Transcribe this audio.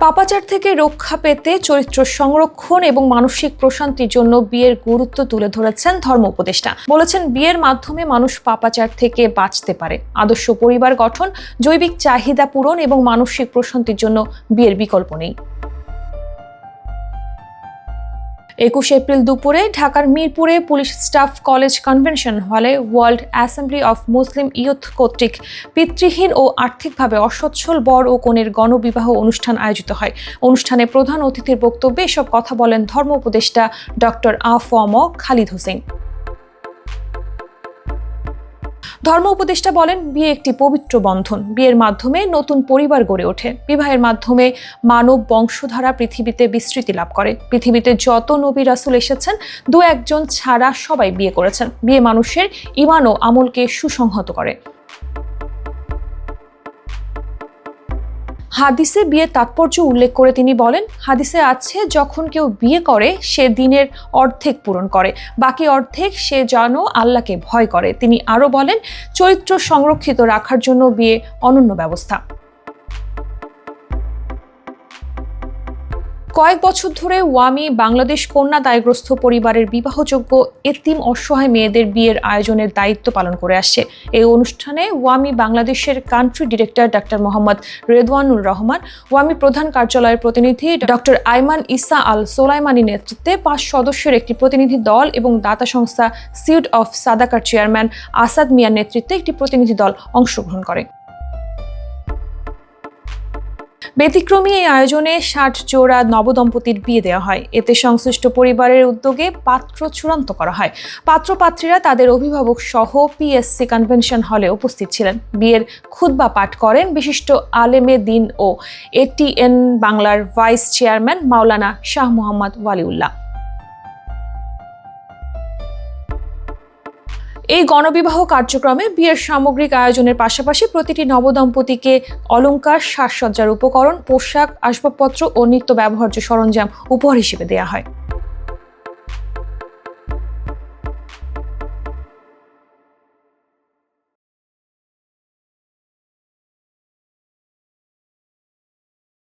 পাপাচার থেকে রক্ষা পেতে চরিত্র সংরক্ষণ এবং মানসিক প্রশান্তির জন্য বিয়ের গুরুত্ব তুলে ধরেছেন ধর্ম উপদেষ্টা। বলেছেন, বিয়ের মাধ্যমে মানুষ পাপাচার থেকে বাঁচতে পারে। আদর্শ পরিবার গঠন, জৈবিক চাহিদা পূরণ এবং মানসিক প্রশান্তির জন্য বিয়ের বিকল্প নেই। 21 এপ্রিল দুপুরে ঢাকার মিরপুরে পুলিশ স্টাফ কলেজ কনভেনশন হলে world assembly of Muslim youth কর্তৃক পিতৃহীন ও আর্থিকভাবে অসচ্ছল বর ও কনের গণবিবাহ অনুষ্ঠান আয়োজিত হয়। অনুষ্ঠানে প্রধান অতিথির বক্তব্যে এসব কথা বলেন ধর্ম উপদেষ্টা ডক্টর আ.ফ.ম. খালিদ হোসেন। ধর্ম উপদেষ্টা বলেন, বিয়ে একটি পবিত্র বন্ধন। বিয়ের মাধ্যমে নতুন পরিবার গড়ে ওঠে। বিবাহের মাধ্যমে মানব বংশধারা পৃথিবীতে বিস্তৃতি লাভ করে। পৃথিবীতে যত নবী রাসূল এসেছেন, দু একজন ছাড়া সবাই বিয়ে করেছেন। বিয়ে মানুষের ঈমান ও আমলকে সুসংহত করে। হাদিসে বিয়ের তাৎপর্য উল্লেখ করে তিনি বলেন, হাদিসে আছে, যখন কেউ বিয়ে করে সে দিনের অর্ধেক পূরণ করে, বাকি অর্ধেক সে যেন আল্লাহকে ভয় করে। তিনি আরও বলেন, চরিত্র সংরক্ষিত রাখার জন্য বিয়ে অনন্য ব্যবস্থা। কয়েক বছর ধরে ওয়ামি বাংলাদেশ কন্যা দায়গ্রস্ত পরিবারের বিবাহযোগ্য এতিম অসহায় মেয়েদের বিয়ের আয়োজনের দায়িত্ব পালন করে আসছে। এই অনুষ্ঠানে ওয়ামি বাংলাদেশের country director doctor Mohammad Redwanur Rahman, ওয়ামি প্রধান কার্যালয়ের প্রতিনিধি doctor Ayman Isa Al Sulaimani নেতৃত্বে 5 সদস্যের একটি প্রতিনিধি দল এবং দাতা সংস্থা সিউড অফ সাদাকার চেয়ারম্যান আসাদ মিয়ার নেতৃত্বে একটি প্রতিনিধি দল অংশগ্রহণ করে। ব্যতিক্রমী এই আয়োজনে 60 জোড়া নবদম্পতির বিয়ে দেওয়া হয়। এতে সংশ্লিষ্ট পরিবারের উদ্যোগে পাত্র চূড়ান্ত করা হয়। পাত্রপাত্রীরা তাদের অভিভাবক সহ পিএসসি কনভেনশন হলে উপস্থিত ছিলেন। বিয়ের খুতবা পাঠ করেন বিশিষ্ট আলেমে দ্বীন ও এটিএন বাংলার ভাইস চেয়ারম্যান মাওলানা শাহ মোহাম্মদ ওয়ালিউল্লাহ। এই গণবিবাহ কার্যক্রমে বিয়ের সামগ্রিক আয়োজনের পাশাপাশি প্রতিটি নবদম্পতিকে অলংকার, সাজসজ্জার উপকরণ, পোশাক, আসবাবপত্র ও নিত্য ব্যবহার্য সরঞ্জাম উপহার হিসেবে দেওয়া হয়।